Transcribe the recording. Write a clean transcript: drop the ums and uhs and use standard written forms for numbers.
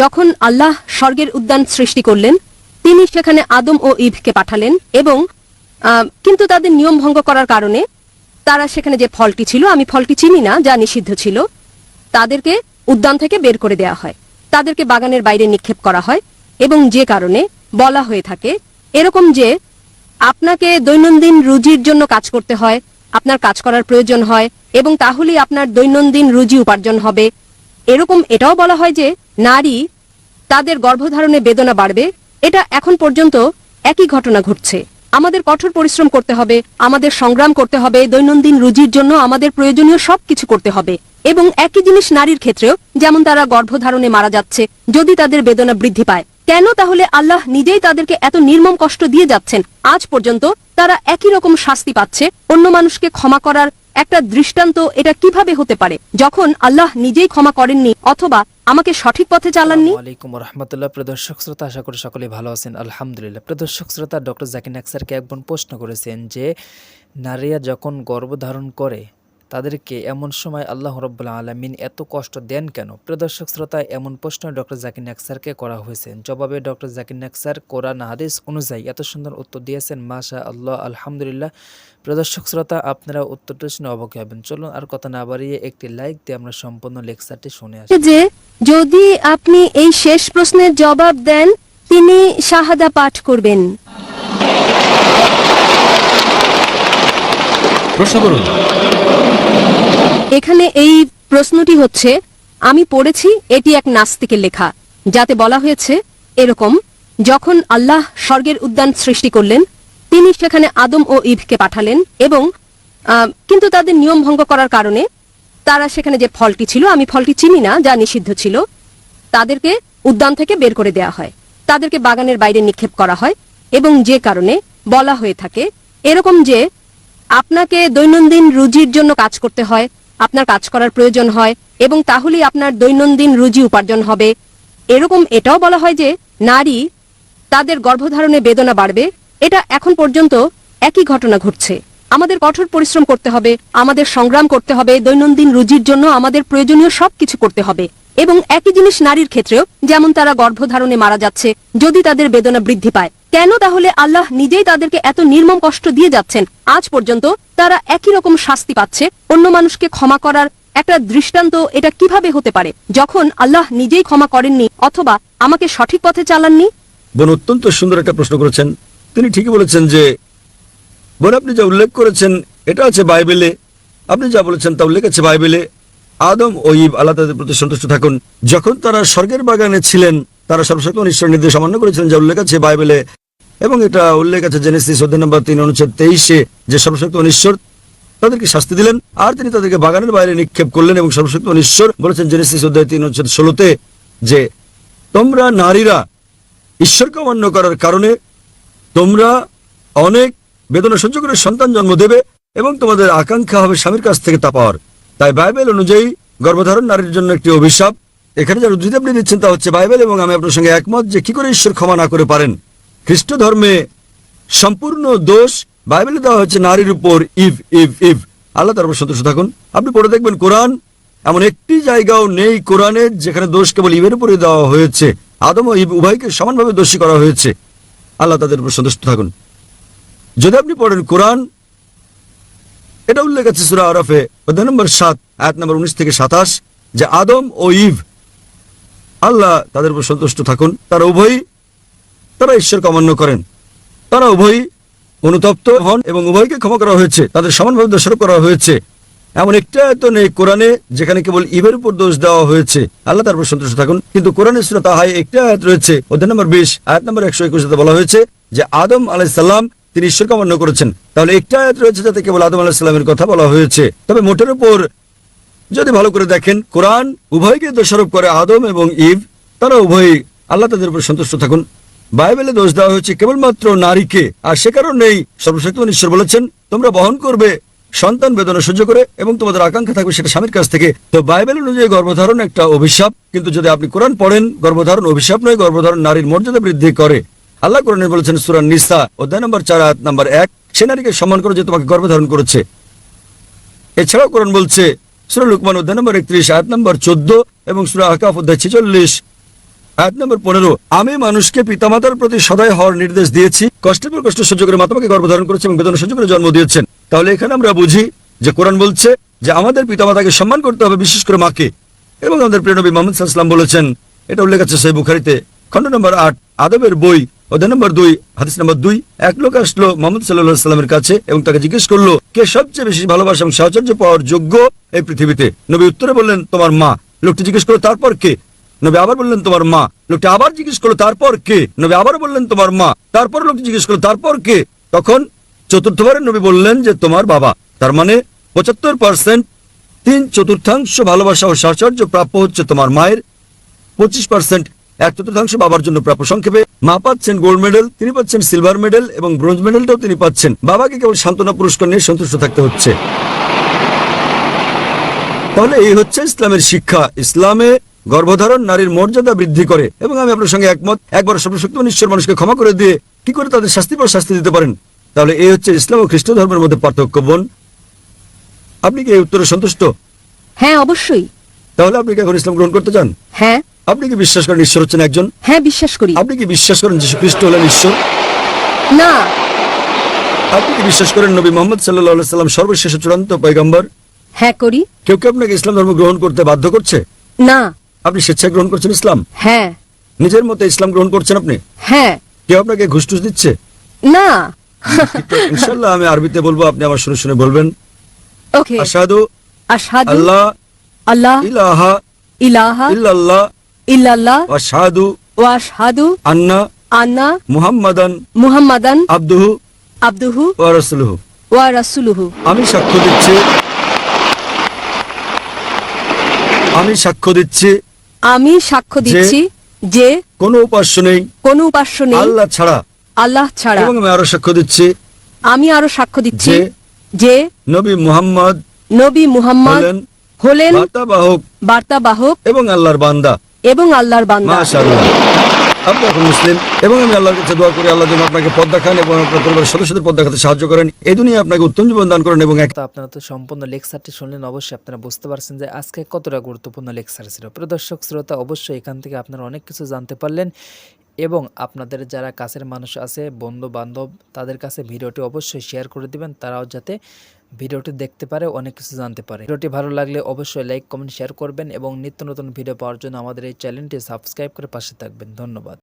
যখন আল্লাহ স্বর্গের উদ্যান সৃষ্টি করলেন, তিনি সেখানে আদম ও ইভকে পাঠালেন এবং কিন্তু তাদের নিয়ম ভঙ্গ করার কারণে তারা সেখানে যে ফলটি ছিল, আমি ফলটি চিনি না, যা নিষিদ্ধ ছিল, তাদেরকে উদ্যান থেকে বের করে দেওয়া হয়, তাদেরকে বাগানের বাইরে নিক্ষেপ করা হয়। এবং যে কারণে বলা হয়ে থাকে এরকম যে আপনাকে দৈনন্দিন রুজির জন্য কাজ করতে হয়, আপনার কাজ করার প্রয়োজন হয় এবং তাহলেই আপনার দৈনন্দিন রুজি উপার্জন হবে। এরকম এটাও বলা হয় যে নারী তাদের গর্ভধারণে বেদনা বাড়বে। এটা এখন পর্যন্ত একই ঘটনা ঘটছে। আমাদের কঠোর পরিশ্রম করতে হবে, আমাদের সংগ্রাম করতে হবে, দৈনন্দিন রুজির জন্য আমাদের প্রয়োজনীয় সবকিছু করতে হবে। এবং একই জিনিস নারীর ক্ষেত্রেও, যেমন তারা গর্ভধারণে মারা যাচ্ছে, যদি তাদের বেদনা বৃদ্ধি পায়, কেন তাহলে আল্লাহ নিজেই তাদেরকে এত নির্মম কষ্ট দিয়ে যাচ্ছেন? আজ পর্যন্ত তারা একই রকম শাস্তি পাচ্ছে। অন্য মানুষকে ক্ষমা করার একটা দৃষ্টান্ত এটা কিভাবে হতে পারে, যখন আল্লাহ নিজেই ক্ষমা করেননি অথবা আমাকে সঠিক পথে চালাননি? আসসালামু আলাইকুম ওয়া রাহমাতুল্লাহ। প্রিয় দর্শক শ্রোতা, আশা করি সকলে ভালো আছেন, আলহামদুলিল্লাহ। প্রিয় দর্শক শ্রোতা, ডক্টর জাকির নায়েক স্যারকে একজন প্রশ্ন করেছেন যে নারীরা যখন গর্ভধারণ করে তাদেরকে এমন সময় আল্লাহ রাব্বুল আলামিন এত কষ্ট দেন কেন? প্রিয় দর্শক শ্রোতা, এমন প্রশ্ন ডক্টর জাকির নায়েক স্যারকে করা হয়েছে। জবাবে ডক্টর জাকির নায়েক স্যার কোরআন হাদিস অনুযায়ী এত সুন্দর উত্তর দিয়েছেন, মাশা আল্লাহ, আলহামদুলিল্লাহ। প্রিয় দর্শক শ্রোতা, আপনারা উত্তরটা শুনে অবাক হবেন। চলুন আর কথা না বাড়িয়ে একটি লাইক দিয়ে আমরা সম্পূর্ণ লেকচারটি শুনে আসি। যে যদি আপনি এই শেষ প্রশ্নের জবাব দেন, তিনি শাহাদা পাঠ করবেন। প্রশ্ন করুন। এখানে এই প্রশ্নটি হচ্ছে, আমি পড়েছি, এটি এক নাস্তিকের লেখা, যাতে বলা হয়েছে এরকম: যখন আল্লাহ স্বর্গের উদ্যান সৃষ্টি করলেন, তিনি সেখানে আদম ও ইভকে পাঠালেন এবং কিন্তু তাদের নিয়ম ভঙ্গ করার কারণে তারা সেখানে যে ফলটি ছিল, আমি ফলটি চিনি না, যা নিষিদ্ধ ছিল, তাদেরকে উদ্যান থেকে বের করে দেওয়া হয়, তাদেরকে বাগানের বাইরে নিক্ষেপ করা হয়। এবং যে কারণে বলা হয়ে থাকে এরকম যে আপনাকে দৈনন্দিন রুজির জন্য কাজ করতে হয়, আপনার কাজ করার প্রয়োজন হয় এবং তাহলেই আপনার দৈনন্দিন রুজি উপার্জন হবে। এরকম এটাও বলা হয় যে নারী তাদের গর্ভধারণে বেদনা বাড়বে। এটা এখন পর্যন্ত একই ঘটনা ঘটছে। আমাদের কঠোর পরিশ্রম করতে হবে, আমাদের সংগ্রাম করতে হবে, দৈনন্দিন রুজির জন্য আমাদের প্রয়োজনীয় সবকিছু করতে হবে। এবং একই জিনিস নারীর ক্ষেত্রেও, যেমন তারা গর্ভধারণে মারা যাচ্ছে, যদি তাদের বেদনা বৃদ্ধি পায়, কেন তাহলে আল্লাহ নিজেই তাদেরকে এত নির্মম কষ্ট দিয়ে যাচ্ছেন? আজ পর্যন্ত তারা একই রকম শাস্তি পাচ্ছে। অন্য মানুষকে ক্ষমা করার একটা দৃষ্টান্ত এটা কিভাবে হতে পারে, যখন আল্লাহ নিজেই ক্ষমা করেননি অথবা আমাকে সঠিক পথে চালাননি? বোন অত্যন্ত সুন্দর একটা প্রশ্ন করেছেন। তিনি ঠিকই বলেছেন যে বোন, আপনি যা উল্লেখ করেছেন এটা আছে বাইবেলে, আপনি যা বলেছেন তা উল্লেখ আছে বাইবেলে। আদম ও ইভ, আল্লাহ তাদের প্রতি সন্তুষ্ট থাকুন, যখন তারা স্বর্গের বাগানে ছিলেন, তারা সর্বশক্তিমান ঈশ্বরের নির্দেশ অমান্য করেছিলেন, যা উল্লেখ আছে বাইবেলে। এবং এটা উল্লেখ আছে জেনেসিস অধ্যায় নম্বর 3 অনুচ্ছেদ 23-এ, যে সর্বশক্তিমান ঈশ্বর তাদেরকে শাস্তি দিলেন আর তিনি তাদেরকে বাগানের বাইরে নিক্ষেপ করলেন। এবং সর্বশক্তিমান ঈশ্বর বলেছেন জেনেসিস অধ্যায় 3 অনুচ্ছেদ 16-তে যে তোমরা নারীরা ঈশ্বরকে অমান্য করার কারণে তোমরা অনেক বেদনা সহ্য করে সন্তান জন্ম দেবে এবং তোমাদের আকাঙ্ক্ষা হবে স্বামীর কাছ থেকে তা পাওয়ার। তাই বাইবেল অনুযায়ী গর্ভধারণ নারীর জন্য একটি অভিশাপ। এখানে যার উদ্ধৃতি আপনি দিচ্ছেন তা হচ্ছে বাইবেল, এবং আমি আপনার সঙ্গে একমত যে কি করে ঈশ্বর ক্ষমা না করে পারেন। খ্রিস্ট ধর্মে সম্পূর্ণ দোষ বাইবেলে দেওয়া হচ্ছে নারীর উপর। ইভ ইভ ইভ, আল্লাহ তার উপর সন্তুষ্ট থাকুন। আপনি পড়ে দেখবেন কোরআন এমন একটি জায়গাও নেই কোরআনে যেখানে দোষ কেবল ইভের উপরে দেওয়া হয়েছে। আদম ও ইভ উভয়কে সমানভাবে দোষী করা হয়েছে। আল্লাহ তাদের উপর সন্তুষ্ট থাকুন। যদি আপনি পড়েন কোরআন, এটা উল্লেখ আছে সূরা আরাফে অধ্যায় নম্বর 7 আয়াত নম্বর 19 থেকে 27, যে আদম ও ইভ আল্লাহ তাদের উপর সন্তুষ্ট থাকুন, তারা ঈশ্বরকে অমান্য করেন, তারা উভয়ই অনুতপ্ত হন এবং উভয়কে ক্ষমা করা হয়েছে, তাদের সমানভাবে দোষারোপ করা হয়েছে। এমন একটা আয়াত নেই কোরআনে যেখানে কেবল ইভের উপর দোষ দেওয়া হয়েছে। আল্লাহ তার উপর সন্তুষ্ট থাকুন। কিন্তু কোরআনে সূরা তাহায় একটা আয়াত রয়েছে অধ্যায় নম্বর 20 আয়াত নম্বর 121-তে বলা হয়েছে যে আদম আলাইহিস সালাম তিনি ঈশ্বরকে অমান্য করেছেন। তাহলে একটা আয়াত রয়েছে যাতে কেবল আদম আলাইহিস সালামের কথা বলা হয়েছে। তবে মোটের উপর যদি ভালো করে দেখেন, কোরআন উভয়কে দোষারোপ করে, আদম এবং ইভ তারা উভয়ই, আল্লাহ তাদের উপর সন্তুষ্ট থাকুন। বাইবেলে দোষ দেওয়া হয়েছে কেবলমাত্র নারীকে, আর সে কারণেই সর্বশক্তিমান ঈশ্বর বলেছেন তোমরা বহন করবে সন্তান বেদনা সহ্য করে এবং তোমাদের আকাঙ্ক্ষা থাকবে সেটা স্বামীর কাছ থেকে। তো বাইবেল অনুযায়ী গর্ভধারণ একটা অভিশাপ, কিন্তু যদি আপনি কোরআন পড়েন, গর্ভধারণ অভিশাপ নয়, গর্ভধারণ নারীর মর্যাদা বৃদ্ধি করে। আল্লাহ কোরআনে বলেছেন সূরা নিসা অধ্যায় নম্বর 4 আয়াত নম্বর 1, সে নারীকে সম্মান করো যে তোমাকে গর্ভধারণ করেছে। এছাড়াও কোরআন বলছে সূরা লুকমান অধ্যায় নম্বর 31 আয়াত নম্বর 14 এবং সূরা আহকাফ অধ্যায় 46 আয়াত নম্বর 15, আমি মানুষকে পিতামাতার প্রতি সদয় হওয়ার নির্দেশ দিয়েছি, কষ্টের পর কষ্ট সহ্য করে মাতামাকে গর্ভধারণ করেছে এবং বেদনা সহ্য করে জন্ম দিয়েছেন। তাহলে এখানে আমরা বুঝি যে কোরআন বলছে যে আমাদের পিতামাতাকে সম্মান করতে হবে, বিশেষ করে মাকে। এবং আমাদের প্রিয় নবী মুহাম্মদ সাল্লাল্লাহু আলাইহি ওয়াসাল্লাম বলেছেন, এটা উল্লেখ আছে সহিহ বুখারীতে, খণ্ড নম্বর 8, আদবের বই, অধ্যায় নম্বর 2, হাদিস নম্বর 2। এক লোক আসলো মুহাম্মদ সাল্লাল্লাহু আলাইহি ওয়াসাল্লামের কাছে এবং তাকে জিজ্ঞেস করলো, কে সবচেয়ে বেশি ভালোবাসা এবং সাহচর্য পাওয়ার যোগ্য এই পৃথিবীতে? নবী উত্তরে বললেন, তোমার মা। লোকটি জিজ্ঞেস করলো, তারপর কে? নবী আবার বললেন, তোমার মা। লোকটি আবার জিজ্ঞেস করলো, তারপর কে? নবী আবার বললেন, তোমার মা। তারপর লোকটি জিজ্ঞেস করলো, তারপর কে? তখন চতুর্থবারের নবী বললেন যে তোমার বাবা। তার মানে 75%, 3/4 ভালোবাসা ও সাহচর্য প্রাপ্য হচ্ছে তোমার মায়ের, 25%, 1/4 বাবার জন্য প্রাপ্য। সংক্ষেপে মা পাচ্ছেন গোল্ড মেডেল, তিনি পাচ্ছেন সিলভার মেডেল এবং ব্রোঞ্জ মেডেলটাও তিনি পাচ্ছেন। বাবাকে কেবল সান্ত্বনা পুরস্কার নিয়ে সন্তুষ্ট থাকতে হচ্ছে। তাহলে এই হচ্ছে ইসলামের শিক্ষা। ইসলামে গর্ভধারণ নারীর মর্যাদা বৃদ্ধি করে। এবং আমি আপনার সঙ্গে একমত, একবার সর্বশক্তিমান ঈশ্বর মানুষকে ক্ষমা করে দিয়ে কি করে তাদের শাস্তি পর শাস্তি দিতে পারেন? তাহলে এই হচ্ছে ইসলাম ও খ্রিস্ট ধর্মের মধ্যে পার্থক্য। বোন, আপনি কি এই উত্তরে সন্তুষ্ট? হ্যাঁ, অবশ্যই। তাহলে আপনি কি এখন ইসলাম গ্রহণ করতে চান? হ্যাঁ, আপনি কি বিশ্বাস করেন ঈশ্বর হচ্ছেন একজন? হ্যাঁ বিশ্বাস করি। আপনি কি বিশ্বাস করেন যীশু খ্রিস্ট হলেন ঈশ্বর? না। আপনি কি বিশ্বাস করেন নবী মুহাম্মদ সাল্লাল্লাহু আলাইহি সাল্লাম সর্বশেষ ও চূড়ান্ত পয়গম্বর? হ্যাঁ করি। কেউ কি আপনাকে ইসলাম ধর্ম গ্রহণ করতে বাধ্য করছে? না। আপনি স্বেচ্ছায় গ্রহণ করছেন ইসলাম? হ্যাঁ। নিজের মতে ইসলাম গ্রহণ করছেন আপনি? হ্যাঁ। কেউ আপনাকে ঘুষ টুস দিচ্ছে? না। ইনশাআল্লাহ আমি আরবিতে বলবো, আপনি আমার শুনে শুনে বলবেন। ওকে। আশহাদু আশহাদু আল্লাহ আল্লাহ ইলাহা ইলাহা ইল্লাল্লাহ ইল্লাল্লাহ ওয়া আশহাদু ওয়া আশহাদু আন্না আন্না মুহাম্মাদান মুহাম্মাদান আবদুহু আবদুহু ওয়া রাসূলুহু। ওয়া রাসূলুহু। আমি সাক্ষ্য দিচ্ছি, আমি সাক্ষ্য দিচ্ছি আমি সাক্ষ্য দিচ্ছি যে কোনো উপাস্য নেই কোনো উপাস্য নেই আল্লাহ ছাড়া। আল্লাহ ছাড়া। এবং আমি আরো সাক্ষ্য দিচ্ছি আমি আরো সাক্ষ্য দিচ্ছি যে যে নবী মুহাম্মদ নবী মুহাম্মদ হলেন হলেন বার্তাবাহক বার্তাবাহক এবং আল্লাহর বান্দা। এবং আল্লাহর বান্দা। মাশাআল্লাহ, আপনি এখন মুসলিম। এবং আমি আল্লাহর কাছে দোয়া করি আল্লাহ যেন আপনাকে পথ দেখান এবং আপনার পরিবারের সদস্যদের পথ দেখাতে সাহায্য করেন। এই দুনিয়ায় আপনাকে উত্তম জীবন দান করেন। এবং তো আপনারা তো সম্পূর্ণ লেকচারটি শুনলেন, অবশ্যই আপনারা বুঝতে পারছেন যে আজকে কতটা গুরুত্বপূর্ণ লেকচার ছিল। প্রিয় দর্শক শ্রোতা, অবশ্যই এখান থেকে আপনারা অনেক কিছু জানতে পারলেন এবং আপনাদের যারা কাছের মানুষ আছে, বন্ধু বান্ধব, তাদের কাছে ভিডিওটি অবশ্যই শেয়ার করে দিবেন, তারাও যাতে ভিডিওটি দেখতে পারে, অনেক কিছু জানতে পারে। ভিডিওটি ভালো লাগলে অবশ্যই লাইক কমেন্ট শেয়ার করবেন এবং নিত্য নতুন ভিডিও পাওয়ার জন্য আমাদের এই চ্যানেলটি সাবস্ক্রাইব করে পাশে থাকবেন। ধন্যবাদ।